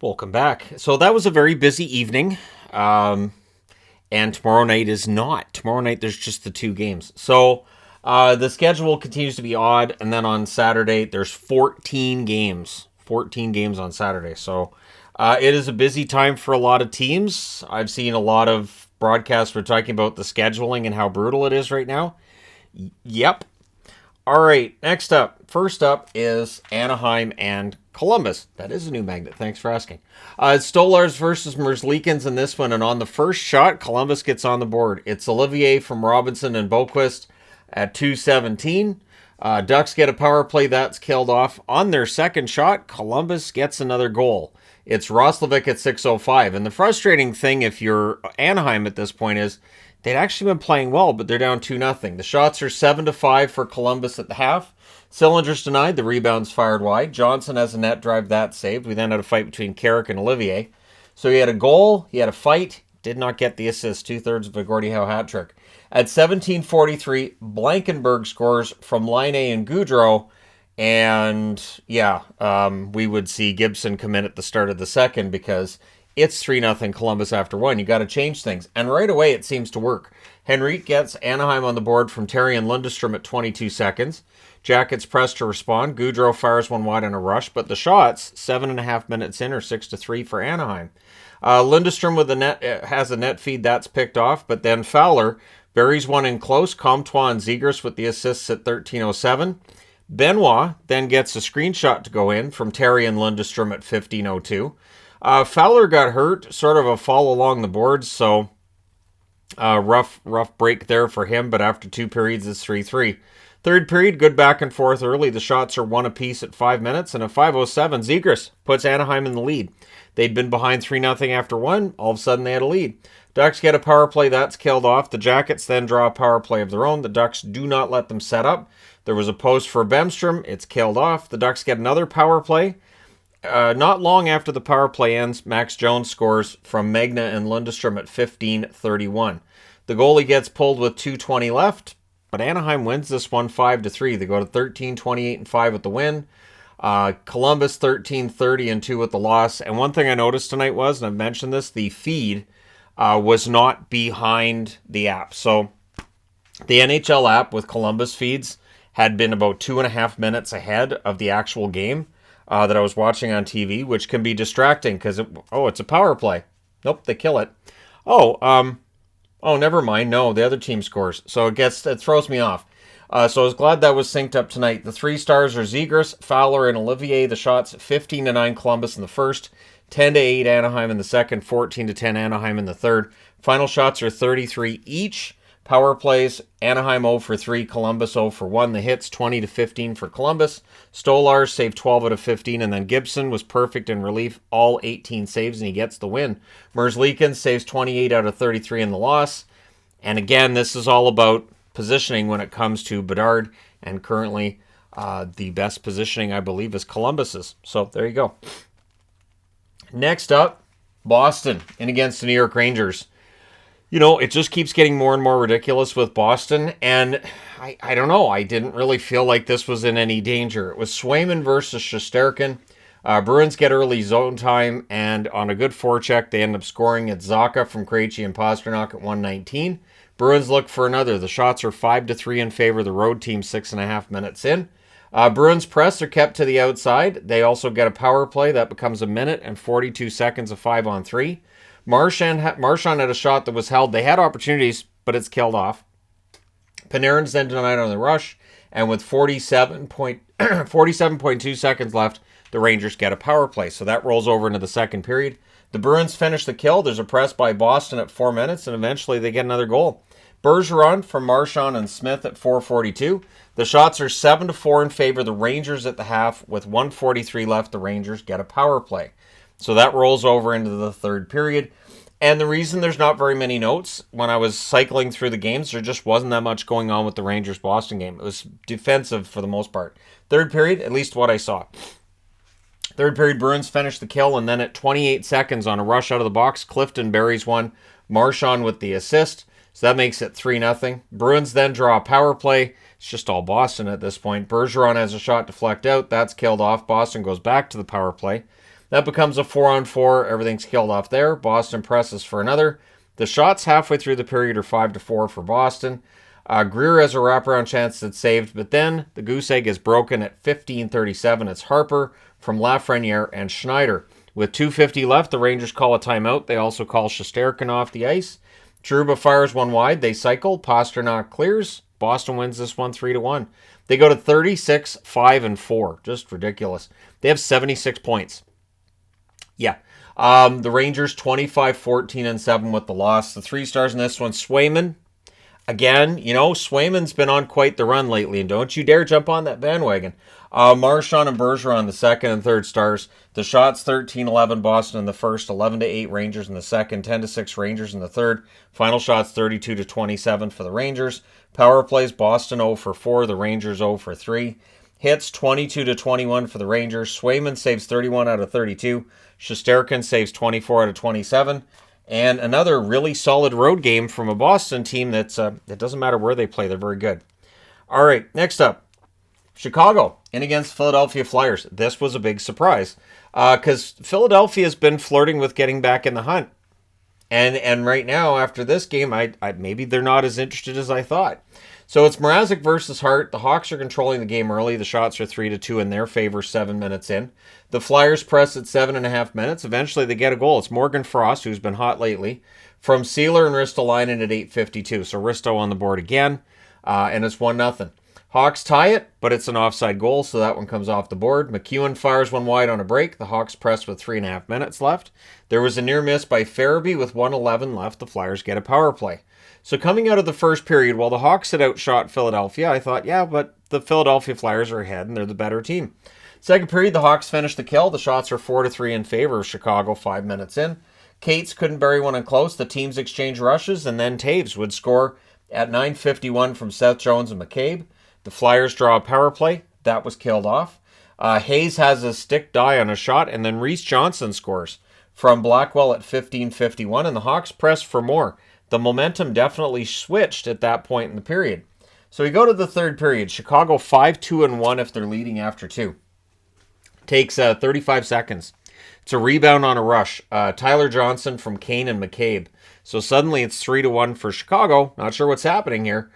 Welcome back. So that was a very busy evening, and tomorrow night is not. Tomorrow night there's just the two games. So the schedule continues to be odd, and then on Saturday there's 14 games. 14 games on Saturday. So it is a busy time for a lot of teams. I've seen a lot of broadcasts were talking about the scheduling and how brutal it is right now. Yep. All right, next up. First up is Anaheim and Columbus. That is a new magnet. Thanks for asking. Stolars versus Merzlikins in this one, and on the first shot, Columbus gets on the board. It's Olivier from Robinson and Boquist at 2:17. Ducks get a power play. That's killed off. On their second shot, Columbus gets another goal. It's Roslovic at 6:05. And the frustrating thing if you're Anaheim at this point is they'd actually been playing well, but they're down 2-0. The shots are 7-5 for Columbus at the half. Cylinders denied. The rebounds fired wide. Johnson has a net drive that saved. We then had a fight between Carrick and Olivier. So he had a goal. He had a fight. Did not get the assist. 2/3 of a Gordie Howe hat trick. At 17:43, Blankenberg scores from Line A and Goudreau. And yeah, we would see Gibson come in at the start of the second because it's 3-0 Columbus after one. You got to change things. And right away, it seems to work. Henrique gets Anaheim on the board from Terry and Lundestrom at 22 seconds. Jackets press to respond. Goudreau fires one wide on a rush, but the shots, 7.5 minutes in, are 6-3 for Anaheim. Lundestrom with the net has a net feed that's picked off, but then Fowler buries one in close. Comtois and Zegras with the assists at 13:07. Benoit then gets a screenshot to go in from Terry and Lundestrom at 15:02. Fowler got hurt, sort of a fall along the boards, so rough break there for him, but after 2 periods, it's 3-3. Third period, good back and forth early. The shots are 1 apiece at 5 minutes, and at 5:07, Zegras puts Anaheim in the lead. They'd been behind 3-0 after 1. All of a sudden, they had a lead. Ducks get a power play. That's killed off. The Jackets then draw a power play of their own. The Ducks do not let them set up. There was a post for Bemstrom. It's killed off. The Ducks get another power play. Not long after the power play ends, Max Jones scores from Magna and Lundestrom at 15:31. The goalie gets pulled with 2:20 left, but Anaheim wins this one 5-3. They go to 13-28-5 with the win. Columbus 13-30-2 with the loss. And one thing I noticed tonight was, and I've mentioned this, the feed was not behind the app. So the NHL app with Columbus feeds had been about 2.5 minutes ahead of the actual game that I was watching on TV, which can be distracting because, it's a power play. Nope, they kill it. Never mind. No, the other team scores. So it throws me off. So I was glad that was synced up tonight. The 3 stars are Zegras, Fowler, and Olivier. The shots 15-9 Columbus in the first, 10-8 Anaheim in the second, 14-10 Anaheim in the third. Final shots are 33 each. Power plays, Anaheim 0 for 3, Columbus 0 for 1. The hits 20-15 for Columbus. Stolars saved 12 out of 15, and then Gibson was perfect in relief, all 18 saves, and he gets the win. Merzlikins saves 28 out of 33 in the loss. And again, this is all about positioning when it comes to Bedard, and currently the best positioning, I believe, is Columbus's. So there you go. Next up, Boston in against the New York Rangers. You know, it just keeps getting more and more ridiculous with Boston, and I don't know. I didn't really feel like this was in any danger. It was Swayman versus Shesterkin. Bruins get early zone time, and on a good forecheck, they end up scoring. It's Zacha from Krejci and Pasternak at 1:19. Bruins look for another. The shots are 5-3 in favor of the road team 6.5 minutes in. Bruins press are kept to the outside. They also get a power play. That becomes 1 minute and 42 seconds of 5-on-3. Marchand had a shot that was held. They had opportunities, but it's killed off. Panarin's then denied on the rush, and with 47.2 seconds left, the Rangers get a power play. So that rolls over into the second period. The Bruins finish the kill. There's a press by Boston at 4 minutes, and eventually they get another goal. Bergeron from Marchand and Smith at 4:42. The shots are 7-4 in favor of the Rangers at the half. With 1:43 left, the Rangers get a power play. So that rolls over into the third period. And the reason there's not very many notes, when I was cycling through the games, there just wasn't that much going on with the Rangers-Boston game. It was defensive for the most part. Third period, at least what I saw. Third period, Bruins finish the kill, and then at 28 seconds on a rush out of the box, Clifton buries one. Marchand with the assist. So that makes it 3-0. Bruins then draw a power play. It's just all Boston at this point. Bergeron has a shot deflect out. That's killed off. Boston goes back to the power play. That becomes a 4-on-4. Everything's killed off there. Boston presses for another. The shots halfway through the period are 5-4 for Boston. Greer has a wraparound chance that's saved, but then the goose egg is broken at 15:37. It's Harper from Lafreniere and Schneider. With 2:50 left, the Rangers call a timeout. They also call Shesterkin off the ice. Trouba fires one wide. They cycle. Pasternak clears. Boston wins this one 3-1. They go to 36-5-4. Just ridiculous. They have 76 points. Yeah. The Rangers 25-14-7 with the loss. The 3 stars in this one, Swayman. Again, Swayman's been on quite the run lately, and don't you dare jump on that bandwagon. Marchand and Bergeron, the second and third stars. The shots 13-11 Boston in the first, 11-8 Rangers in the second, 10-6 Rangers in the third. Final shots 32-27 for the Rangers. Power plays Boston 0-4, the Rangers 0-3. Hits 22-21 for the Rangers. Swayman saves 31 out of 32. Shesterkin saves 24 out of 27. And another really solid road game from a Boston team that doesn't matter where they play. They're very good. All right, next up. Chicago in against Philadelphia Flyers. This was a big surprise because Philadelphia has been flirting with getting back in the hunt. And right now, after this game, I maybe they're not as interested as I thought. So it's Mrazek versus Hart. The Hawks are controlling the game early. The shots are 3-2 in their favor 7 minutes in. The Flyers press at 7.5 minutes. Eventually they get a goal. It's Morgan Frost, who's been hot lately, from Sealer and Ristolainen at 8:52. So Risto on the board again, and it's 1-0. Hawks tie it, but it's an offside goal, so that one comes off the board. McEwen fires one wide on a break. The Hawks press with 3.5 minutes left. There was a near miss by Farabee with 1:11 left. The Flyers get a power play. So coming out of the first period, while the Hawks had outshot Philadelphia, I thought, yeah, but the Philadelphia Flyers are ahead and they're the better team. Second period, the Hawks finish the kill. The shots are 4-3 in favor of Chicago 5 minutes in. Cates couldn't bury one in close. The teams exchange rushes, and then Taves would score at 9:51 from Seth Jones and McCabe. The Flyers draw a power play. That was killed off. Hayes has a stick die on a shot, and then Reese Johnson scores from Blackwell at 15:51, and the Hawks press for more. The momentum definitely switched at that point in the period. So we go to the third period. Chicago 5-2-1 if they're leading after 2. Takes 35 seconds. It's a rebound on a rush. Tyler Johnson from Kane and McCabe. So suddenly it's 3-1 for Chicago. Not sure what's happening here.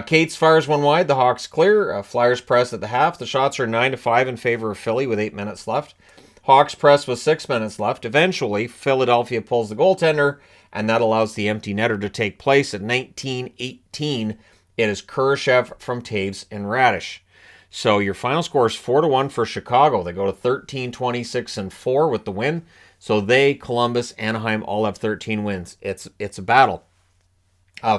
Cates fires one wide. The Hawks clear. Flyers press at the half. The shots are 9-5 in favor of Philly with 8 minutes left. Hawks press with 6 minutes left. Eventually, Philadelphia pulls the goaltender, and that allows the empty netter to take place at 19:18. It is Kurashev from Taves and Radish. So your final score is 4-1 for Chicago. They go to 13-26-4 with the win. So they, Columbus, Anaheim all have 13 wins. It's a battle.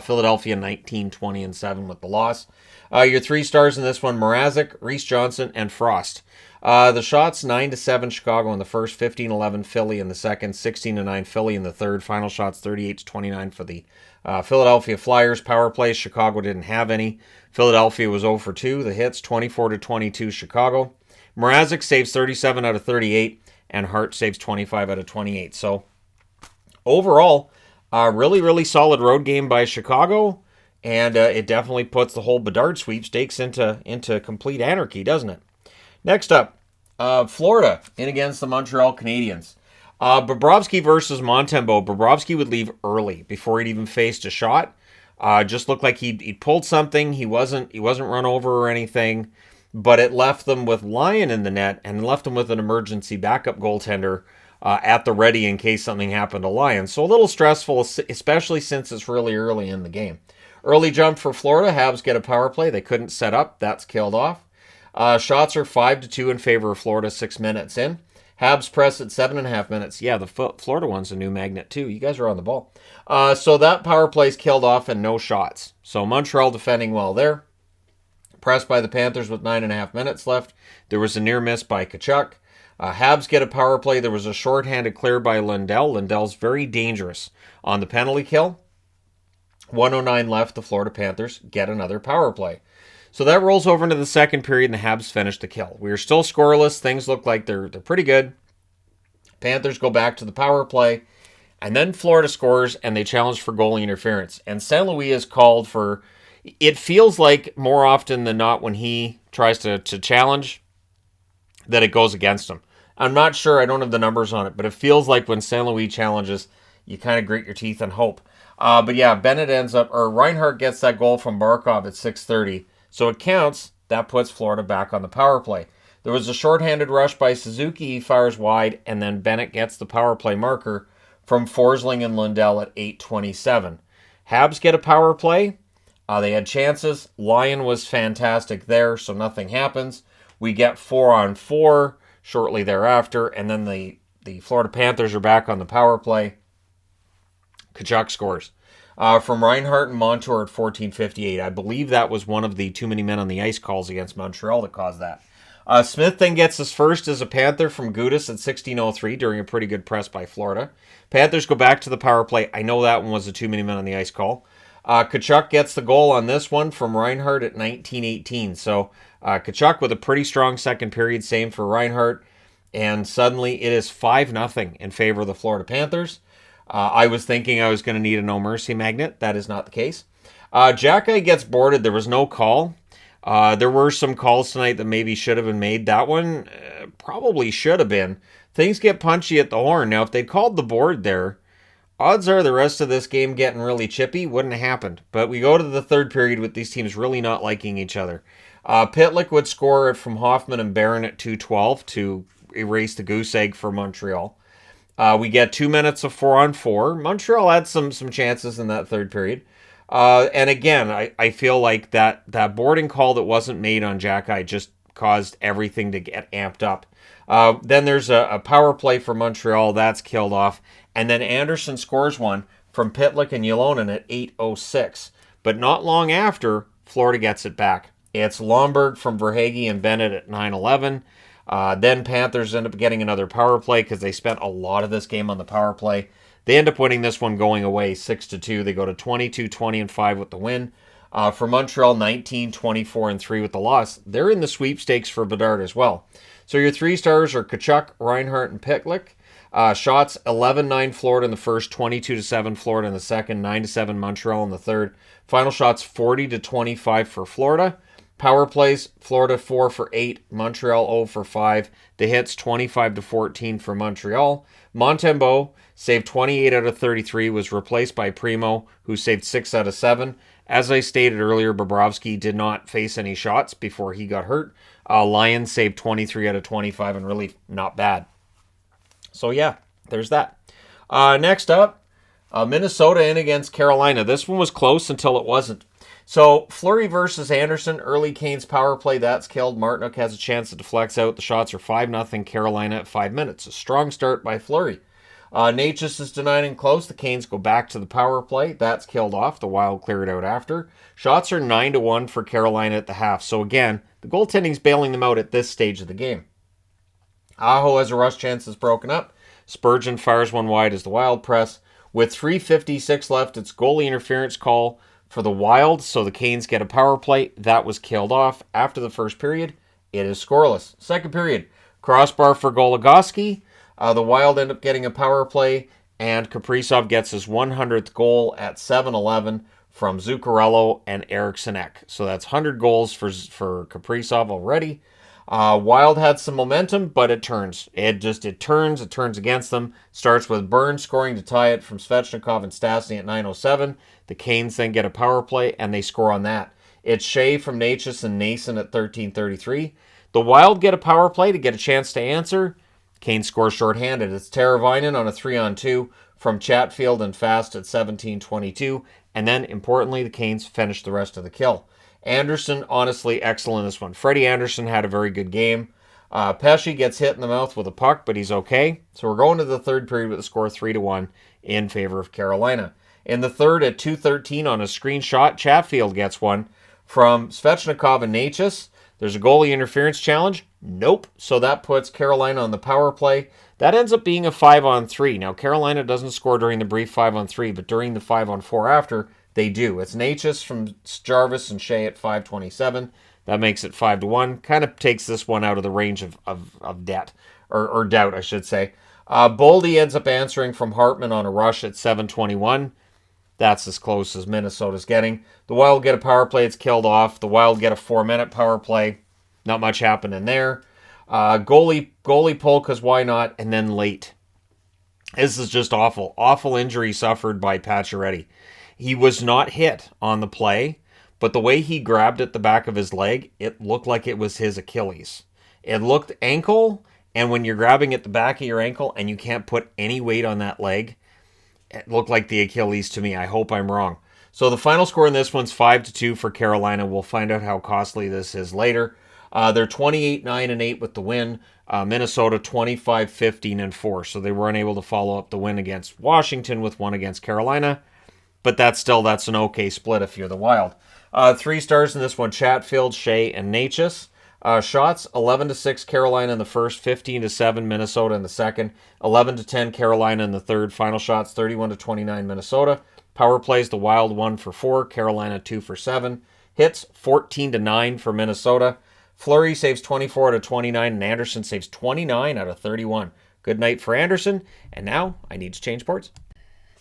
Philadelphia 19-20-7 with the loss. Your 3 stars in this one, Mrazek, Reese Johnson, and Frost. The shots 9-7 Chicago in the first, 15-11 Philly in the second, 16-9 Philly in the third. Final shots 38-29 for the Philadelphia Flyers. Power plays, Chicago didn't have any. Philadelphia was 0-2. The hits 24-22 Chicago. Mrazek saves 37 out of 38, and Hart saves 25 out of 28. So overall, really, really solid road game by Chicago, and it definitely puts the whole Bedard sweepstakes into complete anarchy, doesn't it? Next up, Florida in against the Montreal Canadiens. Bobrovsky versus Montembeault. Bobrovsky would leave early before he'd even faced a shot. Just looked like he'd pulled something. He wasn't run over or anything, but it left them with Lyon in the net and left them with an emergency backup goaltender at the ready in case something happened to Lyon. So a little stressful, especially since it's really early in the game. Early jump for Florida. Habs get a power play. They couldn't set up. That's killed off. Shots are 5-2 in favor of Florida 6 minutes in. Habs press at 7.5 minutes. Yeah, the Florida one's a new magnet too. You guys are on the ball. So that power play's killed off and no shots. So Montreal defending well there. Pressed by the Panthers with 9.5 minutes left. There was a near miss by Tkachuk. Habs get a power play. There was a shorthanded clear by Lindell. Lindell's very dangerous on the penalty kill. 1:09 left. The Florida Panthers get another power play. So that rolls over into the second period, and the Habs finish the kill. We are still scoreless. Things look like they're pretty good. Panthers go back to the power play, and then Florida scores, and they challenge for goalie interference. And St. Louis is called for, it feels like more often than not when he tries to challenge, that it goes against him. I'm not sure. I don't have the numbers on it, but it feels like when St. Louis challenges, you kind of grit your teeth and hope. But yeah, Bennett Reinhart gets that goal from Barkov at 6:30, so it counts. That puts Florida back on the power play. There was a shorthanded rush by Suzuki. He fires wide, and then Bennett gets the power play marker from Forsling and Lundell at 8:27. Habs get a power play. They had chances. Lyon was fantastic there, so nothing happens. We get 4-on-4 shortly thereafter, and then the Florida Panthers are back on the power play. Tkachuk scores. From Reinhart and Montour at 14:58. I believe that was one of the too many men on the ice calls against Montreal that caused that. Smith then gets his first as a Panther from Gudas at 16:03 during a pretty good press by Florida. Panthers go back to the power play. I know that one was a too many men on the ice call. Tkachuk gets the goal on this one from Reinhart at 19:18. So Tkachuk with a pretty strong second period, same for Reinhart. And suddenly it is 5-0 in favor of the Florida Panthers. I was thinking I was going to need a no mercy magnet. That is not the case. Xhekaj gets boarded. There was no call. There were some calls tonight that maybe should have been made. That one probably should have been. Things get punchy at the horn. Now, if they called the board there, odds are the rest of this game getting really chippy wouldn't have happened. But we go to the third period with these teams really not liking each other. Pitlick would score it from Hoffman and Barron at 2:12 to erase the goose egg for Montreal. We get 2 minutes of 4-on-4. Montreal had some chances in that third period. And again, I feel like that boarding call that wasn't made on Xhekaj just caused everything to get amped up. Then there's a power play for Montreal. That's killed off. And then Anderson scores one from Pitlick and Ylonen at 8:06. But not long after, Florida gets it back. It's Lomberg from Verhaeghe and Bennett at 9:11. Then Panthers end up getting another power play because they spent a lot of this game on the power play. They end up winning this one going away 6-2. They go to 22-20-5 with the win. For Montreal, 19-24-3 with the loss. They're in the sweepstakes for Bedard as well. So your three stars are Tkachuk, Reinhart, and Pitlick. Shots 11-9 Florida in the first, 22-7 Florida in the second, 9-7 Montreal in the third. Final shots 40-25 for Florida. Power plays, Florida 4 for 8, Montreal 0 for 5. The hits 25-14 for Montreal. Montembeault saved 28 out of 33, was replaced by Primo, who saved 6 out of 7. As I stated earlier, Bobrovsky did not face any shots before he got hurt. Lions saved 23 out of 25 and really not bad. So yeah, there's that. Next up, Minnesota in against Carolina. This one was close until it wasn't. So Fleury versus Anderson, early Canes power play, that's killed. Martinook has a chance to deflects out. The shots are 5-0 Carolina at 5 minutes. A strong start by Fleury. Natchez is denied and close. The Canes go back to the power play. That's killed off. The Wild cleared out after. Shots are 9-1 for Carolina at the half. So again, the goaltending's bailing them out at this stage of the game. Aho has a rush chance that's broken up. Spurgeon fires one wide as the Wild press. With 3:56 left, it's goalie interference call for the Wild, so the Canes get a power play. That was killed off after the first period. It is scoreless. Second period, crossbar for Goligoski. The Wild end up getting a power play, and Kaprizov gets his 100th goal at 7:11 from Zuccarello and Eriksson Ek. So that's 100 goals for Kaprizov already. Wild had some momentum, but it turns. It turns against them. Starts with Burns scoring to tie it from Svechnikov and Stastny at 9:07. The Canes then get a power play, and they score on that. It's Shea from Natchez and Nason at 13:33. The Wild get a power play to get a chance to answer. Canes score shorthanded. It's Teravainen on a 3-on-2 from Chatfield and Fast at 17:22. And then, importantly, the Canes finish the rest of the kill. Anderson, honestly, excellent in this one. Freddie Anderson had a very good game. Pesce gets hit in the mouth with a puck, but he's okay. So we're going to the third period with the score 3-1 in favor of Carolina. In the third, at 2:13 on a screenshot, Chatfield gets one from Svechnikov and Natchez. There's a goalie interference challenge. Nope. So that puts Carolina on the power play. That ends up being a 5-on-3. Now, Carolina doesn't score during the brief 5-on-3, but during the 5-on-4 after, they do. It's Natchez from Jarvis and Shea at 5:27. That makes it 5-1. Kind of takes this one out of the range of debt, or doubt, I should say. Boldy ends up answering from Hartman on a rush at 7:21. That's as close as Minnesota's getting. The Wild get a power play. It's killed off. The Wild get a 4-minute power play. Not much happening there. Goalie pull, because why not? And then late. This is just awful. Awful injury suffered by Pacioretty. He was not hit on the play, but the way he grabbed at the back of his leg, it looked like it was his Achilles. It looked ankle, and when you're grabbing at the back of your ankle and you can't put any weight on that leg, it looked like the Achilles to me. I hope I'm wrong. So the final score in this one's 5-2 for Carolina. We'll find out how costly this is later. They're 28-9-8 with the win. Minnesota 25-15-4. So they were unable to follow up the win against Washington with one against Carolina. But that's an okay split if you're the Wild. 3 stars in this one: Chatfield, Shea, and Natchez. Shots, 11-6 Carolina in the first, 15-7 Minnesota in the second, 11-10 Carolina in the third. Final shots, 31-29 Minnesota. Power plays, the Wild 1 for 4, Carolina 2 for 7. Hits, 14-9 for Minnesota. Fleury saves 24 out of 29, and Anderson saves 29 out of 31. Good night for Anderson, and now I need to change boards.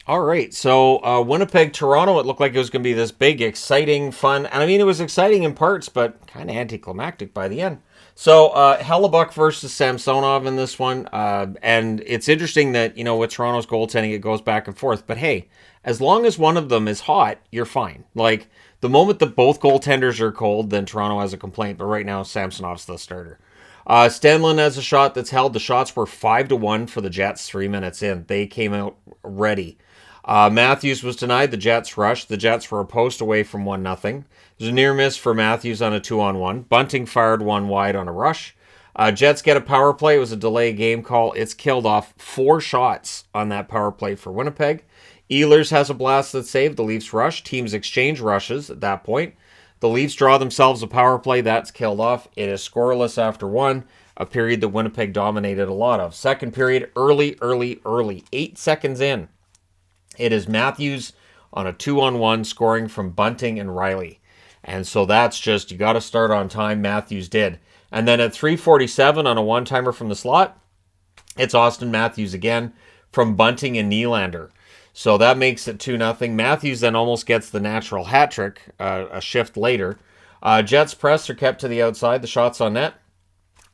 All right, so Winnipeg, Toronto, it looked like it was going to be this big, exciting, fun, and I mean, it was exciting in parts, but kind of anticlimactic by the end. So Hellebuck versus Samsonov in this one, and it's interesting that, with Toronto's goaltending, it goes back and forth, but hey, as long as one of them is hot, you're fine. Like, the moment that both goaltenders are cold, then Toronto has a complaint, but right now, Samsonov's the starter. Stenlund has a shot that's held. The shots were 5-1 for the Jets 3 minutes in. They came out ready. Matthews was denied. The Jets rushed. The Jets were a post away from 1-0. There's a near miss for Matthews on a 2-on-1. Bunting fired one wide on a rush. Jets get a power play. It was a delay game call. It's killed off 4 shots on that power play for Winnipeg. Ehlers has a blast that's saved. The Leafs rush. Teams exchange rushes at that point. The Leafs draw themselves a power play. That's killed off. It is scoreless after 1, a period that Winnipeg dominated a lot of. Second period, early. 8 seconds in. It is Matthews on a 2-on-1 scoring from Bunting and Riley. And so that's just, you got to start on time. Matthews did. And then at 3:47 on a one-timer from the slot, it's Austin Matthews again from Bunting and Nylander. So that makes it 2-0. Matthews then almost gets the natural hat trick a shift later. Jets press are kept to the outside. The shots on net.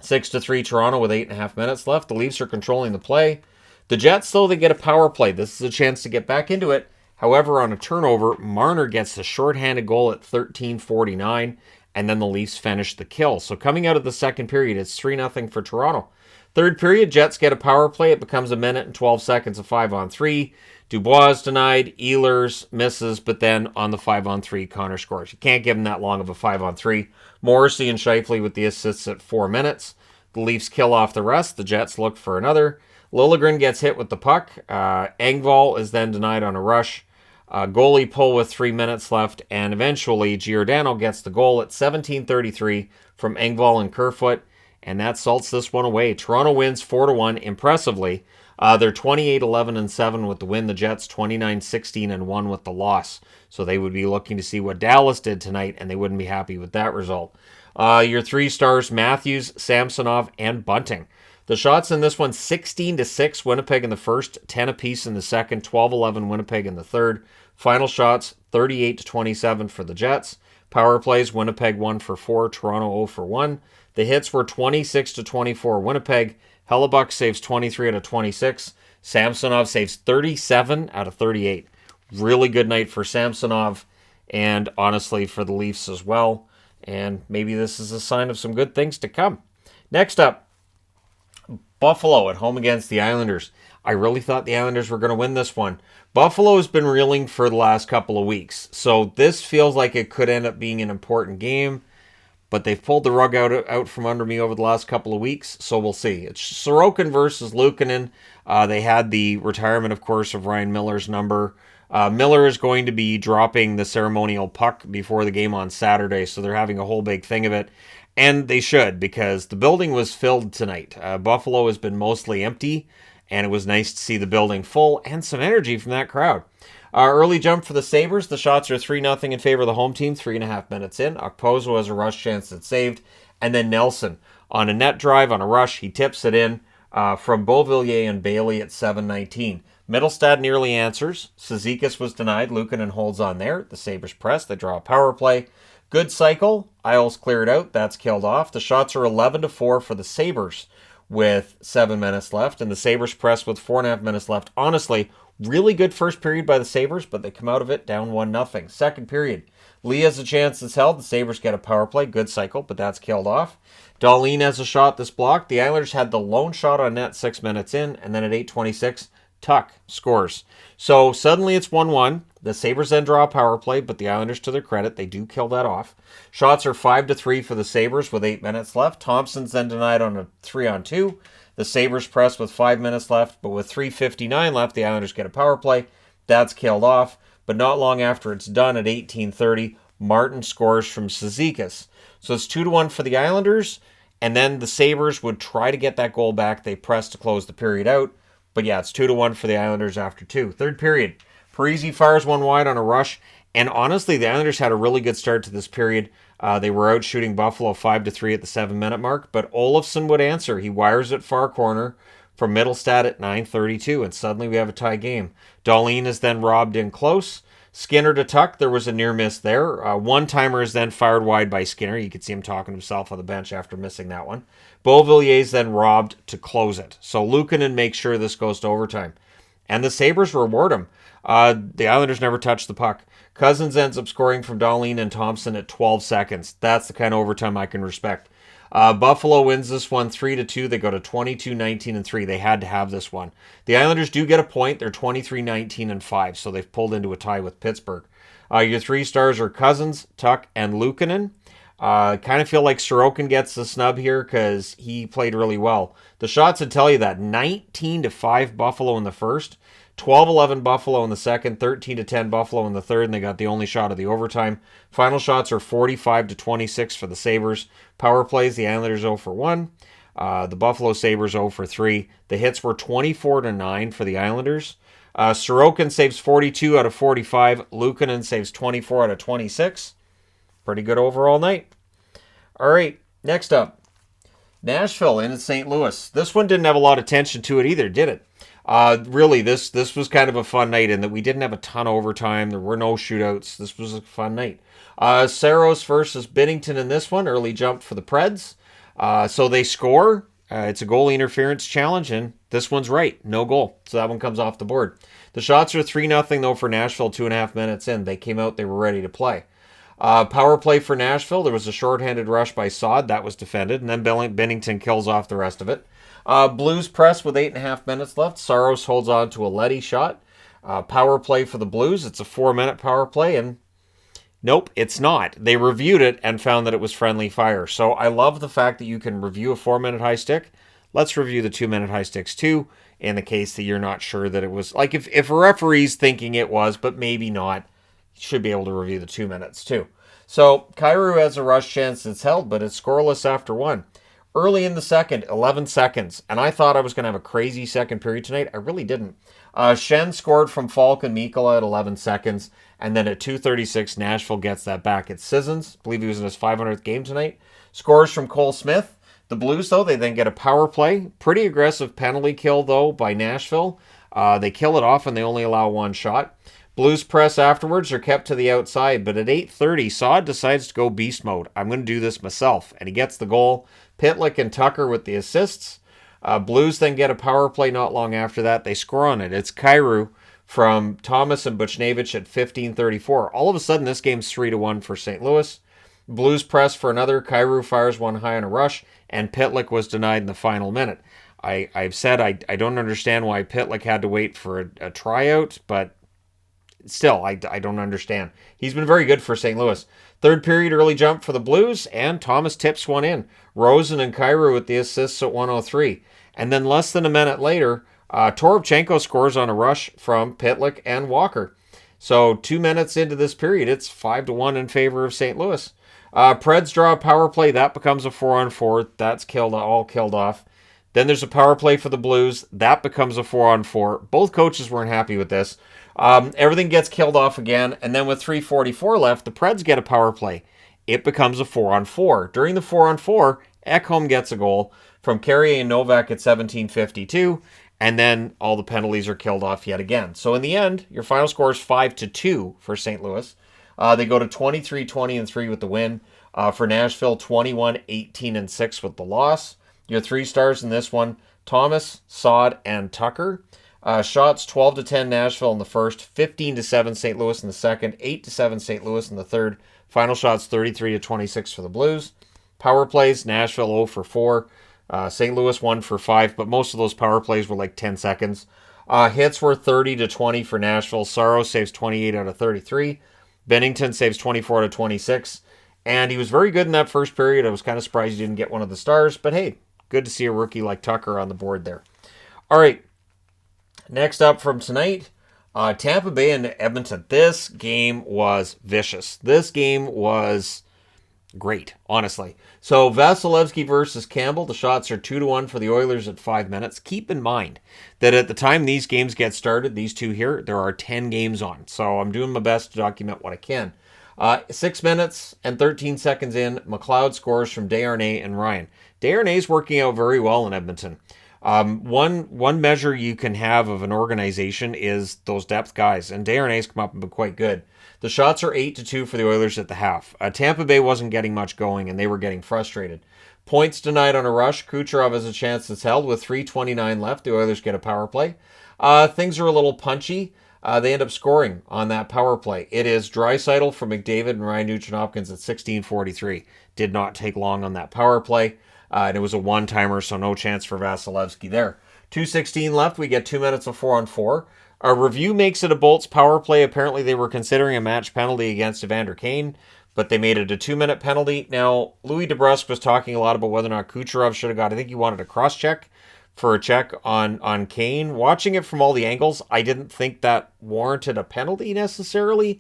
6-3 Toronto with 8.5 minutes left. The Leafs are controlling the play. The Jets, though, they get a power play. This is a chance to get back into it. However, on a turnover, Marner gets the shorthanded goal at 13:49, and then the Leafs finish the kill. So coming out of the second period, it's 3-0 for Toronto. Third period, Jets get a power play. It becomes 1 minute and 12 seconds of 5-on-3. Dubois denied. Ehlers misses, but then on the 5-on-3, Connor scores. You can't give him that long of a 5-on-3. Morrissey and Scheifele with the assists at 4 minutes. The Leafs kill off the rest. The Jets look for another. Liljegren gets hit with the puck. Engvall is then denied on a rush. Goalie pull with 3 minutes left, and eventually Giordano gets the goal at 17:33 from Engvall and Kerfoot, and that salts this one away. Toronto wins 4-1 impressively. They're 28-11-7 with the win. The Jets 29-16-1 with the loss. So they would be looking to see what Dallas did tonight, and they wouldn't be happy with that result. Your 3 stars: Matthews, Samsonov, and Bunting. The shots in this one, 16-6 Winnipeg in the first, 10 apiece in the second, 12-11 Winnipeg in the third. Final shots, 38-27 for the Jets. Power plays, Winnipeg 1 for 4, Toronto 0 for 1. The hits were 26-24 Winnipeg. Hellebuck saves 23 out of 26. Samsonov saves 37 out of 38. Really good night for Samsonov, and honestly for the Leafs as well. And maybe this is a sign of some good things to come. Next up, Buffalo at home against the Islanders. I really thought the Islanders were going to win this one. Buffalo has been reeling for the last couple of weeks, so this feels like it could end up being an important game, but they've pulled the rug out from under me over the last couple of weeks, so we'll see. It's Sorokin versus Luukkonen. They had the retirement, of course, of Ryan Miller's number. Miller is going to be dropping the ceremonial puck before the game on Saturday, so they're having a whole big thing of it. And they should, because the building was filled tonight. Buffalo has been mostly empty, and it was nice to see the building full and some energy from that crowd. Early jump for the Sabres. The shots are 3-0 in favor of the home team, 3.5 minutes in. Okposo has a rush chance that's saved. And then Nelson on a net drive on a rush. He tips it in from Beauvillier and Bailey at 7:19. Middlestad nearly answers. Cizikas was denied. Luukkonen holds on there. The Sabres press. They draw a power play. Good cycle. Isles cleared out. That's killed off. The shots are 11-4 for the Sabres with 7 minutes left. And the Sabres press with 4.5 minutes left. Honestly, really good first period by the Sabres, but they come out of it down 1-0. Second period, Lee has a chance that's held. The Sabres get a power play. Good cycle, but that's killed off. Dahlin has a shot that's blocked. The Islanders had the lone shot on net 6 minutes in, and then at 8:26, Tuck scores. So suddenly it's 1-1. The Sabres then draw a power play, but the Islanders, to their credit, they do kill that off. Shots are 5-3 for the Sabres with 8 minutes left. Thompson's then denied on a 3-on-2. The Sabres press with 5 minutes left, but with 3:59 left, the Islanders get a power play. That's killed off, but not long after it's done at 18:30, Martin scores from Cizikas. So it's 2-1 for the Islanders, and then the Sabres would try to get that goal back. They press to close the period out, but yeah, it's 2-1 for the Islanders after 2. Third period, Parise fires one wide on a rush, and honestly, the Islanders had a really good start to this period. They were out shooting Buffalo 5-3 at the 7-minute mark, but Olofsson would answer. He wires it far corner from Middlestad at 9:32, and suddenly we have a tie game. Dahlin is then robbed in close. Skinner to Tuck, there was a near miss there. One-timer is then fired wide by Skinner. You could see him talking to himself on the bench after missing that one. Beauvilliers is then robbed to close it. So Luukkonen makes sure this goes to overtime. And the Sabres reward him. The Islanders never touch the puck. Cousins ends up scoring from Dahlin and Thompson at 12 seconds. That's the kind of overtime I can respect. Buffalo wins this one 3-2. They go to 22-19-3. They had to have this one. The Islanders do get a point. They're 23-19-5, so they've pulled into a tie with Pittsburgh. Your 3 stars are Cousins, Tuck, and Luukkonen. Kind of feel like Sorokin gets the snub here because he played really well. The shots would tell you that. 19-5 Buffalo in the first, 12-11 Buffalo in the second, 13-10 Buffalo in the third, and they got the only shot of the overtime. Final shots are 45-26 for the Sabres. Power plays, the Islanders 0-1. The Buffalo Sabres 0-3. The hits were 24-9 for the Islanders. Sorokin saves 42 out of 45. Luukkonen saves 24 out of 26. Pretty good overall night. All right, next up. Nashville in St. Louis. This one didn't have a lot of tension to it either, did it? Really, this was kind of a fun night in that we didn't have a ton of overtime. There were no shootouts. This was a fun night. Saros versus Binnington in this one. Early jump for the Preds. So they score. It's a goal interference challenge, and this one's right. No goal. So that one comes off the board. The shots are 3-0, though, for Nashville 2.5 minutes in. They came out. They were ready to play. Power play for Nashville. There was a shorthanded rush by Saad. That was defended. And then Binnington kills off the rest of it. Blues press with 8.5 minutes left. Saros holds on to a Leddy shot. Power play for the Blues. It's a 4-minute power play. And nope, it's not. They reviewed it and found that it was friendly fire. So I love the fact that you can review a 4-minute high stick. Let's review the 2-minute high sticks too, in the case that you're not sure that it was. Like if a referee's thinking it was, but maybe not, should be able to review the 2 minutes too. So Kyrou has a rush chance that's held, but it's scoreless after 1. Early in the second, 11 seconds, and I thought I was going to have a crazy second period tonight. I really didn't. Shen scored from Falk and Mikkola at 11 seconds, and then at 2:36, Nashville gets that back at Sissons. I believe he was in his 500th game tonight. Scores from Cole Smith. The Blues, though, they then get a power play. Pretty aggressive penalty kill, though, by Nashville. They kill it off, and they only allow 1 shot. Blues press afterwards are kept to the outside, but at 8:30, Saad decides to go beast mode. I'm going to do this myself, and he gets the goal. Pitlick and Tucker with the assists. Blues then get a power play not long after that. They score on it. It's Kyrou from Thomas and Buchnevich at 15:34. All of a sudden, this game's 3-1 for St. Louis. Blues press for another. Kyrou fires one high on a rush, and Pitlick was denied in the final minute. I've said I don't understand why Pitlick had to wait for a tryout, but still, I don't understand. He's been very good for St. Louis. Third period early jump for the Blues, and Thomas tips one in. Rosen and Kyrou with the assists at 1:03. And then less than a minute later, Toropchenko scores on a rush from Pitlick and Walker. So 2 minutes into this period, it's 5-1 in favor of St. Louis. Preds draw a power play. That becomes a 4-on-4. That's all killed off. Then there's a power play for the Blues. That becomes a 4-on-4. Both coaches weren't happy with this. Everything gets killed off again, and then with 3:44 left, the Preds get a power play. It becomes a 4-on-4. During the 4-on-4, Ekholm gets a goal from Carrier and Novak at 17:52, and then all the penalties are killed off yet again. So in the end, your final score is 5-2 for St. Louis. They go to 23-20-3 with the win. For Nashville, 21-18-6 with the loss. Your 3 stars in this one, Thomas, Saad, and Tucker. Shots 12-10 Nashville in the first, 15-7 St. Louis in the second, 8-7 St. Louis in the third. Final shots 33-26 for the Blues. Power plays, Nashville 0 for 4. St. Louis 1 for 5, but most of those power plays were like 10 seconds. Hits were 30-20 for Nashville. Saros saves 28 out of 33. Bennington saves 24 out of 26. And he was very good in that first period. I was kind of surprised he didn't get one of the stars, but hey, good to see a rookie like Tucker on the board there. All right, next up from tonight, Tampa Bay and Edmonton. This game was vicious. This game was great, honestly. So Vasilevsky versus Campbell. The shots are 2-1 for the Oilers at 5 minutes. Keep in mind that at the time these games get started, these two here, there are 10 games on. So I'm doing my best to document what I can. 6 minutes and 13 seconds in, McLeod scores from Desharnais and Ryan. Desharnais working out very well in Edmonton. One measure you can have of an organization is those depth guys, and Desharnais come up and been quite good. The shots are 8-2 for the Oilers at the half. Tampa Bay wasn't getting much going, and they were getting frustrated. Points denied on a rush. Kucherov has a chance that's held with 3:29 left. The Oilers get a power play. Things are a little punchy. They end up scoring on that power play. It is Draisaitl for McDavid and Ryan Nugent-Hopkins at 16:43. Did not take long on that power play. And it was a one-timer, so no chance for Vasilevsky there. 2:16 left. We get 2 minutes of 4-on-4. Our review makes it a Bolts power play. Apparently, they were considering a match penalty against Evander Kane, but they made it a 2-minute penalty. Now, Louis DeBrusk was talking a lot about whether or not Kucherov should have got, I think he wanted a cross-check for a check on Kane. Watching it from all the angles, I didn't think that warranted a penalty necessarily.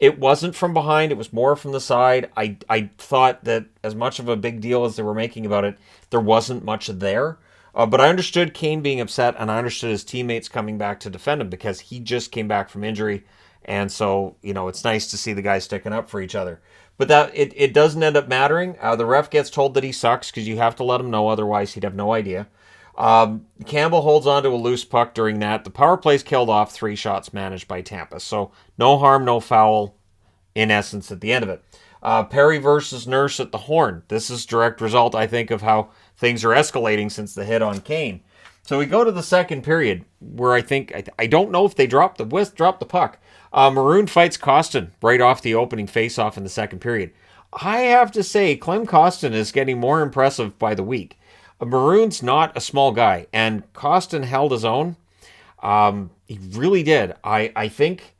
It wasn't from behind. It was more from the side. I thought that as much of a big deal as they were making about it, there wasn't much there. But I understood Kane being upset, and I understood his teammates coming back to defend him because he just came back from injury. And so, it's nice to see the guys sticking up for each other. But that it doesn't end up mattering. The ref gets told that he sucks because you have to let him know, otherwise he'd have no idea. Campbell holds on to a loose puck during that. The power play's killed off, 3 shots managed by Tampa. So no harm, no foul, in essence, at the end of it. Perry versus Nurse at the Horn. This is direct result, I think, of how things are escalating since the hit on Kane. So we go to the second period, where I don't know if they dropped the puck. Maroon fights Costin right off the opening faceoff in the second period. I have to say, Clem Costin is getting more impressive by the week. Maroon's not a small guy, and Costin held his own. He really did. I think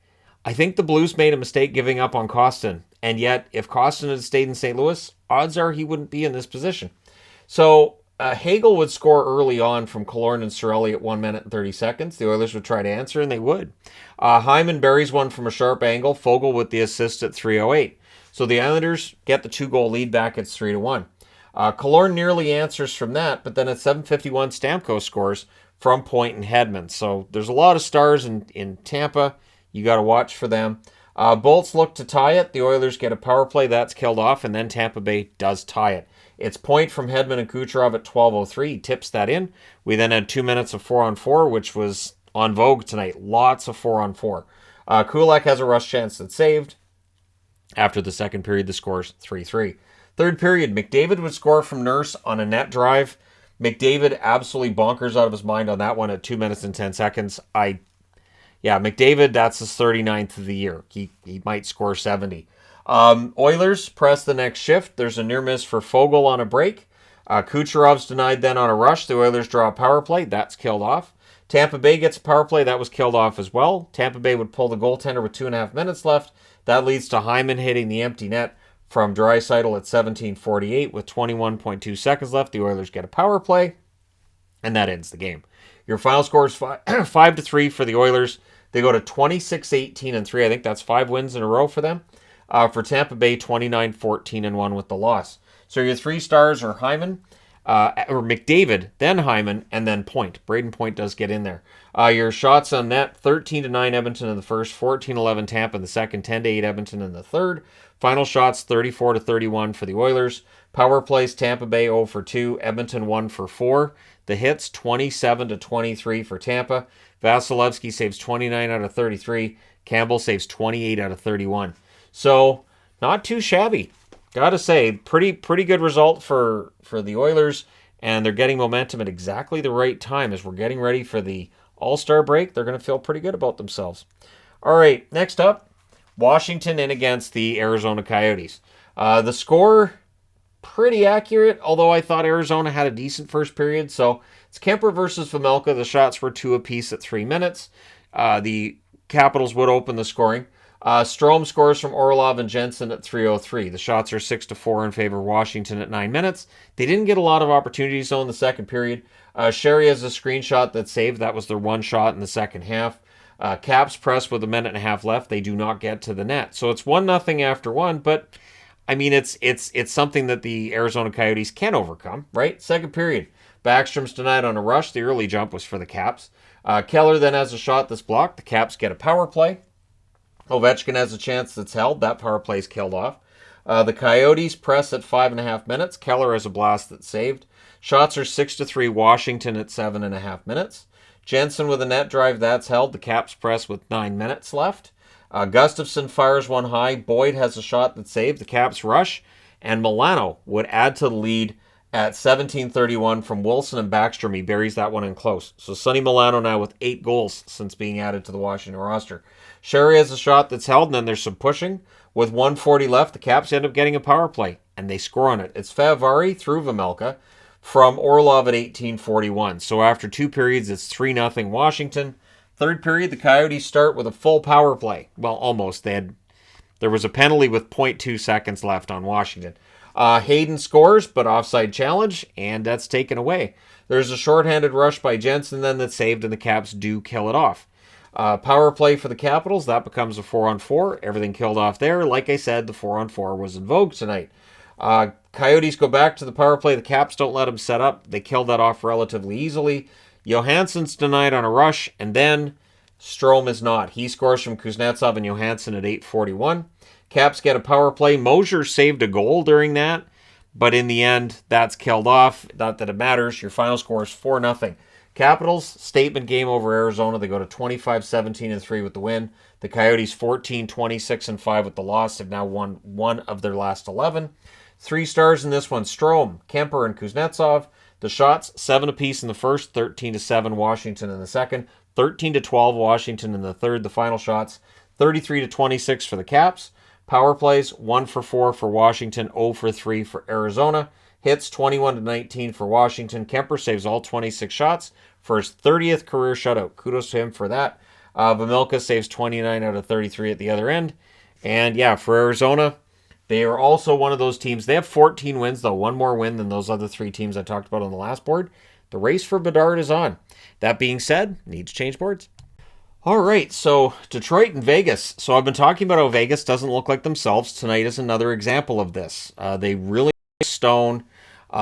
the Blues made a mistake giving up on Costin, and yet if Costin had stayed in St. Louis, odds are he wouldn't be in this position. So Hagel would score early on from Killorn and Cirelli at 1 minute and 30 seconds. The Oilers would try to answer, and they would. Hyman buries one from a sharp angle. Fogle with the assist at 3:08. So the Islanders get the 2-goal lead back. It's 3-1. Killorn nearly answers from that, but then at 7:51, Stamkos scores from Point and Hedman. So there's a lot of stars in Tampa. You got to watch for them. Bolts look to tie it. The Oilers get a power play. That's killed off, and then Tampa Bay does tie it. It's Point from Hedman and Kucherov at 12:03. He tips that in. We then had 2 minutes of 4-on-4, which was on vogue tonight. Lots of 4-on-4. Kulak has a rush chance that's saved. After the second period, the score's 3-3. Third period, McDavid would score from Nurse on a net drive. McDavid absolutely bonkers out of his mind on that one at 2 minutes and 10 seconds. McDavid, that's his 39th of the year. He might score 70. Oilers press the next shift. There's a near miss for Fogle on a break. Kucherov's denied then on a rush. The Oilers draw a power play. That's killed off. Tampa Bay gets a power play. That was killed off as well. Tampa Bay would pull the goaltender with 2.5 minutes left. That leads to Hyman hitting the empty net from Draisaitl at 17:48 with 21.2 seconds left. The Oilers get a power play, and that ends the game. Your final score is 5-3 for the Oilers. They go to 26-18-3. I think that's 5 wins in a row for them. For Tampa Bay, 29-14-1 with the loss. So your 3 stars are Hyman, or McDavid, then Hyman, and then Point. Braden Point does get in there. Your shots on net, 13-9 Edmonton in the first, 14-11 Tampa in the second, 10-8 Edmonton in the third. Final shots, 34-31 for the Oilers. Power plays, Tampa Bay 0 for 2, Edmonton 1 for 4. The hits, 27-23 for Tampa. Vasilevsky saves 29 out of 33. Campbell saves 28 out of 31. So not too shabby. Gotta say, pretty good result for the Oilers, and they're getting momentum at exactly the right time as we're getting ready for the All-Star break. They're going to feel pretty good about themselves. All right, next up, Washington in against the Arizona Coyotes. The score, pretty accurate, although I thought Arizona had a decent first period. So it's Kemper versus Vejmelka. The shots were 2 apiece at 3 minutes. The Capitals would open the scoring. Strome scores from Orlov and Jensen at 3:03. The shots are 6-4 in favor of Washington at 9 minutes. They didn't get a lot of opportunities, though, in the second period. Sherry has a screenshot that saved. That was their one shot in the second half. Caps press with a minute and a half left. They do not get to the net. So it's 1-0 after one, but I mean, it's something that the Arizona Coyotes can overcome, right? Second period. Backstrom's denied on a rush. The early jump was for the Caps. Keller then has a shot that's blocked. The Caps get a power play. Ovechkin has a chance that's held. That power play is killed off. The Coyotes press at 5.5 minutes. Keller has a blast that's saved. Shots are 6-3 Washington at 7.5 minutes. Jensen with a net drive, that's held. The Caps press with 9 minutes left. Gustafsson fires one high. Boyd has a shot that's saved. The Caps rush. And Milano would add to the lead at 17:31 from Wilson and Backstrom. He buries that one in close. So Sonny Milano now with 8 goals since being added to the Washington roster. Sherry has a shot that's held, and then there's some pushing. With 1:40 left, the Caps end up getting a power play, and they score on it. It's FLA-MTL through Vejmelka from Orlov at 18:41. So after 2 periods, it's 3-0 Washington. Third period, the Coyotes start with a full power play. Well, almost. There was a penalty with 0.2 seconds left on Washington. Hayden scores, but offside challenge, and that's taken away. There's a shorthanded rush by Jensen then that's saved, and the Caps do kill it off. Power play for the Capitals, that becomes a 4-on-4. Everything killed off there. Like I said, the 4-on-4 was in vogue tonight. Coyotes go back to the power play. The Caps don't let them set up. They kill that off relatively easily. Johansson's denied on a rush, and then Strome is not. He scores from Kuznetsov and Johansson at 8:41. Caps get a power play. Mosier saved a goal during that, but in the end, that's killed off. Not that it matters. Your final score is 4-0. Capitals, statement game over Arizona. They go to 25-17-3 with the win. The Coyotes 14-26-5 with the loss. They've now won 1 of their last 11. 3 stars in this one. Strome, Kemper, and Kuznetsov. The shots, 7 apiece in the first, 13-7 Washington in the second, 13-12 Washington in the third. The final shots, 33-26 for the Caps. Power plays, 1-for-4 for Washington, 0-for-3 for Arizona. Hits, 21-19 for Washington. Kemper saves all 26 shots for his 30th career shutout. Kudos to him for that. Vejmelka saves 29 out of 33 at the other end. And yeah, for Arizona, they are also one of those teams. They have 14 wins, though. One more win than those other 3 teams I talked about on the last board. The race for Bedard is on. That being said, need to change boards. All right, so Detroit and Vegas. So I've been talking about how Vegas doesn't look like themselves. Tonight is another example of this. They really stone. They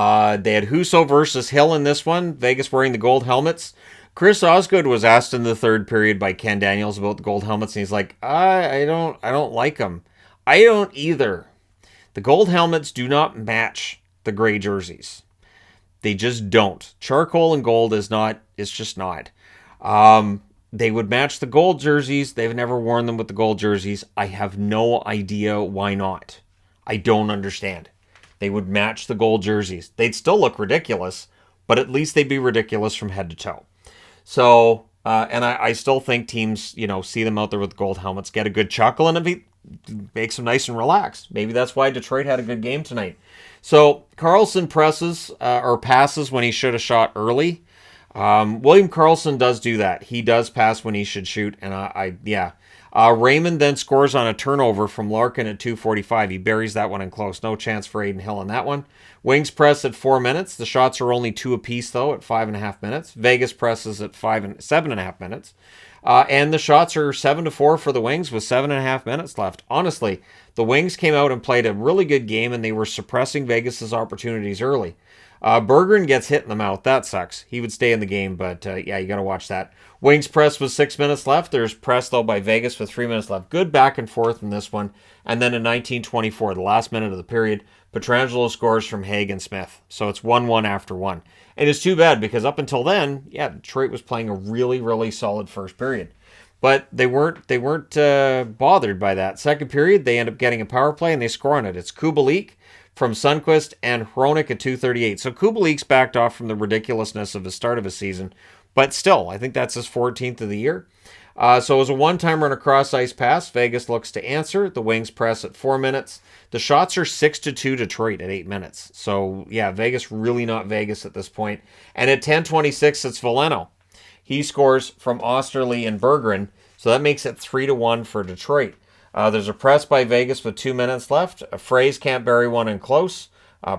had Husso versus Hill in this one. Vegas wearing the gold helmets. Chris Osgood was asked in the third period by Ken Daniels about the gold helmets, and he's like, I don't like them. I don't either. The gold helmets do not match the gray jerseys. They just don't. Charcoal and gold is not. It's just not. They would match the gold jerseys. They've never worn them with the gold jerseys. I have no idea why not. I don't understand. They would match the gold jerseys. They'd still look ridiculous, but at least they'd be ridiculous from head to toe. So, and I still think teams, see them out there with gold helmets, get a good chuckle, and it makes them nice and relaxed. Maybe that's why Detroit had a good game tonight. So, Karlsson presses or passes when he should have shot early. William Karlsson does do that. He does pass when he should shoot, and Raymond then scores on a turnover from Larkin at 2:45. He buries that one in close. No chance for Aiden Hill on that one. Wings press at 4 minutes. The shots are only 2 apiece, though, at 5.5 minutes. Vegas presses at 7.5 minutes. And the shots are 7-4 for the Wings with 7.5 minutes left. Honestly, the Wings came out and played a really good game, and they were suppressing Vegas's opportunities early. Bergeron gets hit in the mouth. That sucks. He would stay in the game, but you got to watch that. Wings press with 6 minutes left. There's press, though, by Vegas with 3 minutes left. Good back and forth in this one. And then in 19:24, the last minute of the period, Pietrangelo scores from Haig and Smith. So it's 1-1 after 1. And it's too bad because up until then, Detroit was playing a really, really solid first period. But they weren't bothered by that. Second period, they end up getting a power play and they score on it. It's Kubalik from Sundqvist and Hronik at 2:38. So Kubalik's backed off from the ridiculousness of the start of a season, but still, I think that's his 14th of the year. So it was a one-timer and a cross-ice pass. Vegas looks to answer. The Wings press at 4 minutes. The shots are 6-2 Detroit at 8 minutes. So, yeah, Vegas really not Vegas at this point. And at 10:26, it's Veleno. He scores from Osterley and Berggren. So that makes it 3-1 for Detroit. There's a press by Vegas with 2 minutes left. Fraze can't bury one in close.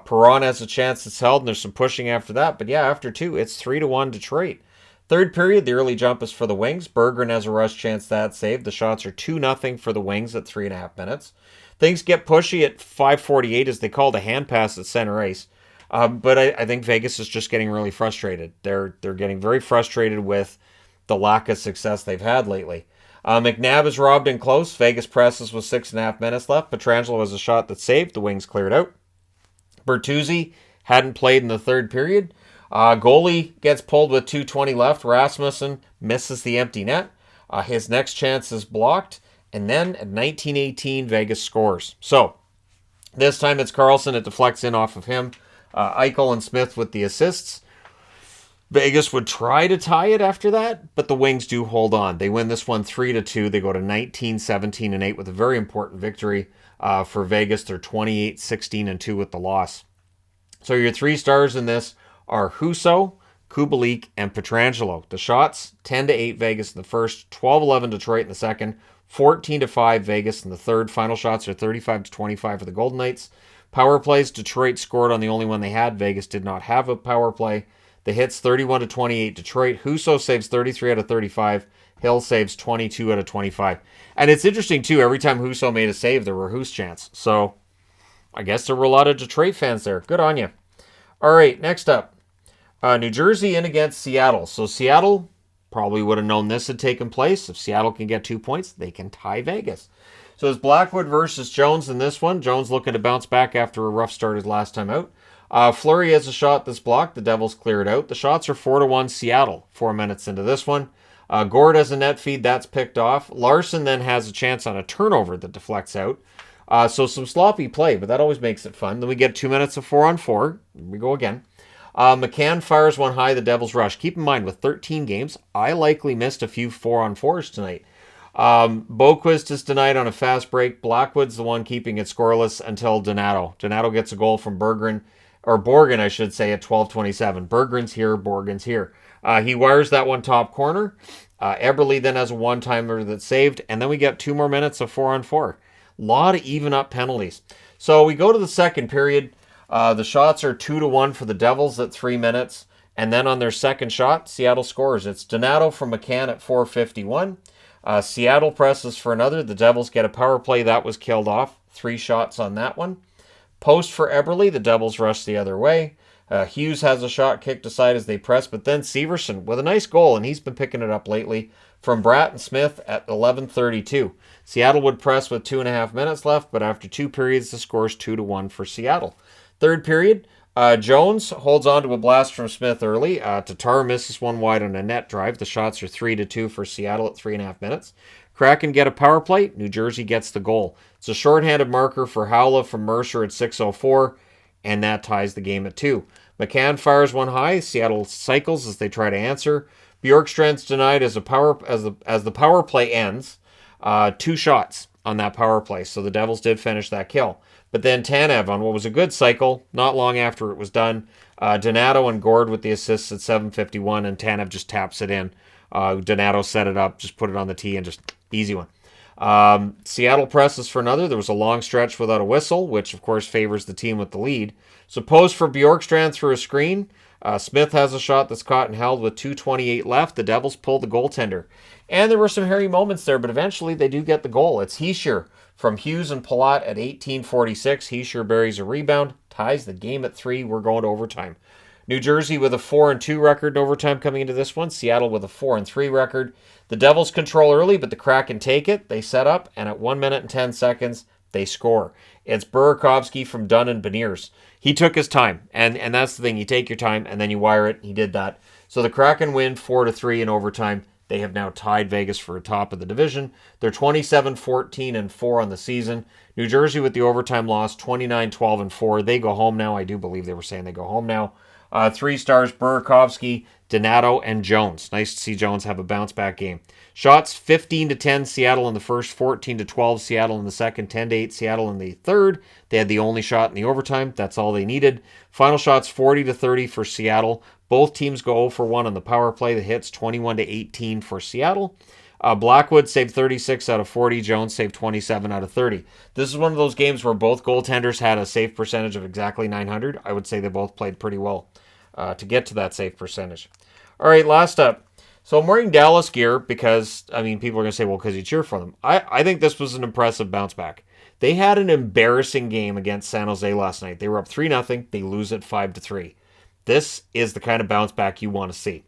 Perron has a chance it's held, and there's some pushing after that. But, yeah, after 2, it's 3-1 Detroit. Third period, the early jump is for the Wings. Berggren has a rush chance that's saved. The shots are 2-0 for the Wings at 3.5 minutes. Things get pushy at 5:48 as they called a hand pass at center ice. But I think Vegas is just getting really frustrated. They're getting very frustrated with the lack of success they've had lately. McNabb is robbed in close. Vegas presses with 6.5 minutes left. Pietrangelo has a shot that's saved. The Wings cleared out. Bertuzzi hadn't played in the third period. Goalie gets pulled with 2:20 left. Rasmussen misses the empty net. His next chance is blocked. And then at 19:18, Vegas scores. So this time it's Carlson. It deflects in off of him. Eichel and Smith with the assists. Vegas would try to tie it after that, but the Wings do hold on. They win this one 3-2. They go to 19-17-8 with a very important victory for Vegas. They're 28-16-2 with the loss. So your 3 stars in this are Husso, Kubalik, and Pietrangelo. The shots, 10-8 Vegas in the first, 12-11 Detroit in the second, 14-5 Vegas in the third. Final shots are 35-25 for the Golden Knights. Power plays, Detroit scored on the only one they had. Vegas did not have a power play. The hits, 31-28 Detroit. Husso saves 33 out of 35. Hill saves 22 out of 25. And it's interesting, too, every time Husso made a save, there were Hus chants. So I guess there were a lot of Detroit fans there. Good on you. All right, next up. New Jersey in against Seattle. So Seattle probably would have known this had taken place. If Seattle can get 2 points, they can tie Vegas. So it's Blackwood versus Jones in this one. Jones looking to bounce back after a rough start his last time out. Fleury has a shot that's blocked. The Devils clear it out. The shots are 4-1 Seattle 4 minutes into this one. Gord has a net feed. That's picked off. Larson then has a chance on a turnover that deflects out. So some sloppy play, but that always makes it fun. Then we get 2 minutes of 4-on-4. Here we go again. McCann fires one high. The Devils rush. Keep in mind, with 13 games, I likely missed a few 4-on-4s tonight. Boquist is denied on a fast break. Blackwood's the one keeping it scoreless until Donato. Donato gets a goal from Borgen, I should say, at 12:27. Berggren's here, Borgen's here. He wires that one top corner. Eberle then has a one-timer that's saved, and then we get 2 more minutes of 4-on-4. A lot of even-up penalties. So we go to the second period. The shots are 2-1 for the Devils at 3 minutes, and then on their second shot, Seattle scores. It's Donato from McCann at 4:51. Seattle presses for another. The Devils get a power play. That was killed off. 3 shots on that one. Post for Eberle. The Devils rush the other way. Hughes has a shot kicked aside as they press, but then Severson with a nice goal, and he's been picking it up lately, from Bratt and Smith at 11:32. Seattle would press with 2.5 minutes left, but after 2 periods, the score is 2-1 for Seattle. Third period, Jones holds on to a blast from Smith early. Tatar misses one wide on a net drive. The shots are 3-2 for Seattle at 3.5 minutes. Kraken get a power play. New Jersey gets the goal. It's a shorthanded marker for Howla from Mercer at 6:04, and that ties the game at 2. McCann fires one high. Seattle cycles as they try to answer. Bjorkstrand's denied as the power play ends. 2 shots on that power play, so the Devils did finish that kill. But then Tanev on what was a good cycle, not long after it was done. Donato and Gord with the assists at 7:51, and Tanev just taps it in. Donato set it up, just put it on the tee, and just easy one. Seattle presses for another. There was a long stretch without a whistle, which of course favors the team with the lead. So post for Bjorkstrand through a screen. Smith has a shot that's caught and held with 2:28 left. The Devils pull the goaltender. And there were some hairy moments there, but eventually they do get the goal. It's Hischier from Hughes and Palat at 18:46. Hischier buries a rebound, ties the game at 3. We're going to overtime. New Jersey with a 4-2 record in overtime coming into this one. Seattle with a 4-3 record. The Devils control early, but the Kraken take it. They set up, and at 1 minute and 10 seconds, they score. It's Burakovsky from Dunn and Beniers. He took his time, and that's the thing. You take your time, and then you wire it. He did that. So the Kraken win 4-3 in overtime. They have now tied Vegas for top of the division. They're 27-14-4 on the season. New Jersey with the overtime loss, 29-12-4. They go home now. I do believe they were saying they go home now. 3 stars, Burakovsky, Donato, and Jones. Nice to see Jones have a bounce-back game. Shots, 15-10 Seattle in the first, 14-12 Seattle in the second, 10-8 Seattle in the third. They had the only shot in the overtime. That's all they needed. Final shots, 40-30 for Seattle. Both teams go 0 for 1 on the power play. The hits, 21-18 for Seattle. Blackwood saved 36 out of 40. Jones saved 27 out of 30. This is one of those games where both goaltenders had a save percentage of exactly 900. I would say they both played pretty well to get to that save percentage. All right, last up. So I'm wearing Dallas gear because, I mean, people are going to say, well, because you cheer for them. I think this was an impressive bounce back. They had an embarrassing game against San Jose last night. They were up 3-0. They lose it 5-3. This is the kind of bounce back you want to see.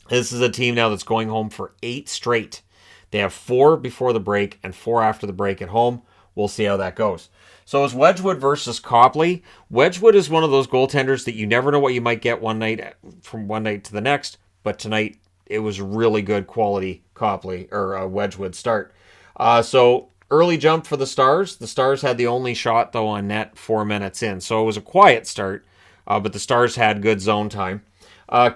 This is a team now that's going home for 8 straight. They have 4 before the break and 4 after the break at home. We'll see how that goes. So it's Wedgwood versus Copley. Wedgwood is one of those goaltenders that you never know what you might get one night from one night to the next. But tonight, it was really good quality Copley or Wedgwood start. So early jump for the Stars. The Stars had the only shot, though, on net 4 minutes in. So it was a quiet start. But the Stars had good zone time.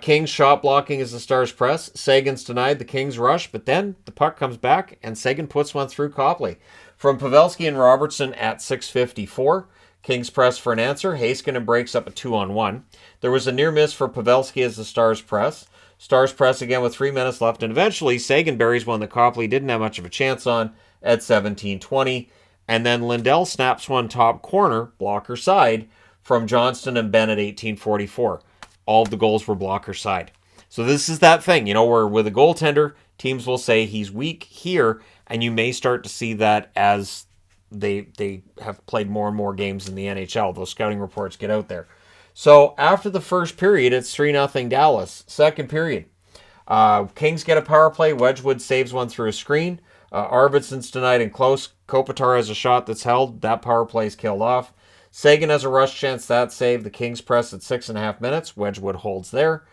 Kings shot blocking as the Stars press. Sagan's denied the Kings rush, but then the puck comes back, and Sagan puts one through Copley. From Pavelski and Robertson at 6:54. Kings press for an answer. Heiskanen breaks up a 2-on-1. There was a near miss for Pavelski as the Stars press. Stars press again with 3 minutes left, and eventually Sagan buries one that Copley didn't have much of a chance on at 17:20. And then Lindell snaps one top corner, blocker side, from Johnston and Ben at 18:44. All of the goals were blocker side. So this is that thing, where with a goaltender, teams will say he's weak here, and you may start to see that as they have played more and more games in the NHL. Those scouting reports get out there. So after the first period, it's 3-0 Dallas. Second period, Kings get a power play. Wedgwood saves one through a screen. Arvidsson's denied and close. Kopitar has a shot that's held. That power play is killed off. Sagan has a rush chance, that save. The Kings press at 6.5 minutes. Wedgwood holds there.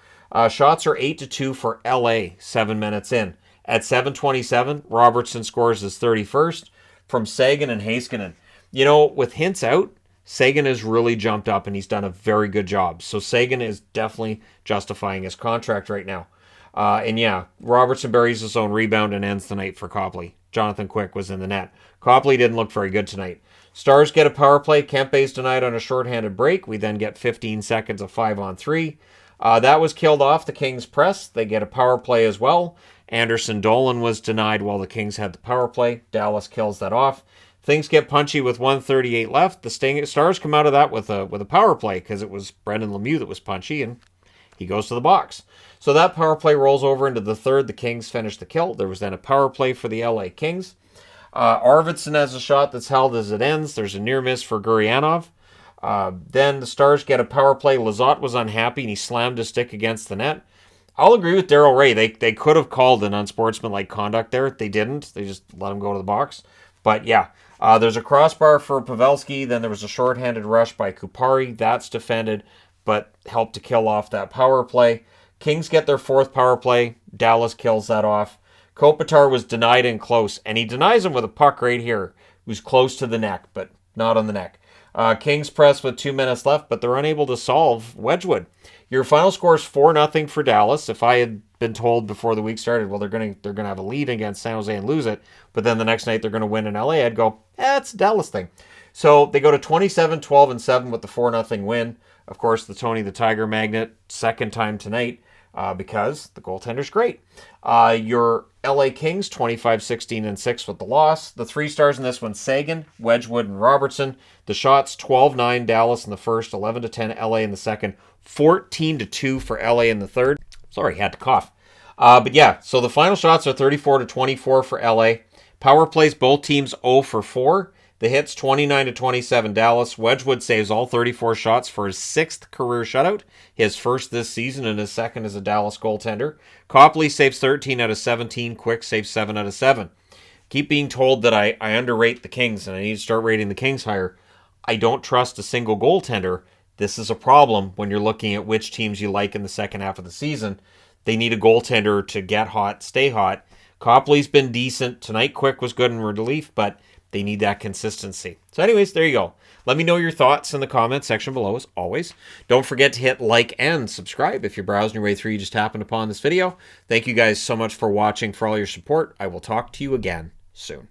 Shots are 8-2 for LA, 7 minutes in. At 7:27, Robertson scores his 31st from Sagan and Heiskanen. With hints out, Sagan has really jumped up and he's done a very good job. So Sagan is definitely justifying his contract right now. And yeah, Robertson buries his own rebound and ends the night for Copley. Jonathan Quick was in the net. Copley didn't look very good tonight. Stars get a power play. Kempe's denied on a shorthanded break. We then get 15 seconds of 5-on-3. That was killed off the Kings press. They get a power play as well. Anderson Dolan was denied while the Kings had the power play. Dallas kills that off. Things get punchy with 1:38 left. The Stars come out of that with a power play because it was Brendan Lemieux that was punchy, and he goes to the box. So that power play rolls over into the third. The Kings finish the kill. There was then a power play for the LA Kings. Arvidsson has a shot that's held as it ends. There's a near miss for Gurianov. Then the Stars get a power play. Lizotte was unhappy and he slammed his stick against the net. I'll agree with Daryl Ray. They could have called an unsportsmanlike conduct there. They didn't. They just let him go to the box. But yeah, there's a crossbar for Pavelski. Then there was a shorthanded rush by Kupari. That's defended, but helped to kill off that power play. Kings get their 4th power play. Dallas kills that off. Kopitar was denied in close, and he denies him with a puck right here, who's close to the neck, but not on the neck. Kings press with 2 minutes left, but they're unable to solve Wedgwood. Your final score is 4-0 for Dallas. If I had been told before the week started, well, they're gonna have a lead against San Jose and lose it, but then the next night they're going to win in LA, I'd go, it's a Dallas thing. So they go to 27-12-7 with the 4-0 win. Of course, the Tony the Tiger Magnet, second time tonight, because the goaltender's great. Your LA Kings, 25-16-6 with the loss. The 3 stars in this one, Sagan, Wedgwood, and Robertson. The shots, 12-9 Dallas in the first, 11-10 LA in the second, 14-2 for LA in the third. Sorry, had to cough. But yeah, so the final shots are 34-24 for LA. Power plays, both teams 0 for 4. The hits, 29-27 Dallas. Wedgwood saves all 34 shots for his 6th career shutout, his first this season and his 2nd as a Dallas goaltender. Copley saves 13 out of 17. Quick saves 7 out of 7. Keep being told that I underrate the Kings and I need to start rating the Kings higher. I don't trust a single goaltender. This is a problem when you're looking at which teams you like in the second half of the season. They need a goaltender to get hot, stay hot. Copley's been decent. Tonight, Quick was good in relief, but they need that consistency. So anyways, there you go. Let me know your thoughts in the comments section below, as always. Don't forget to hit like and subscribe if you're browsing your way through. You just happened upon this video. Thank you guys so much for watching, for all your support. I will talk to you again soon.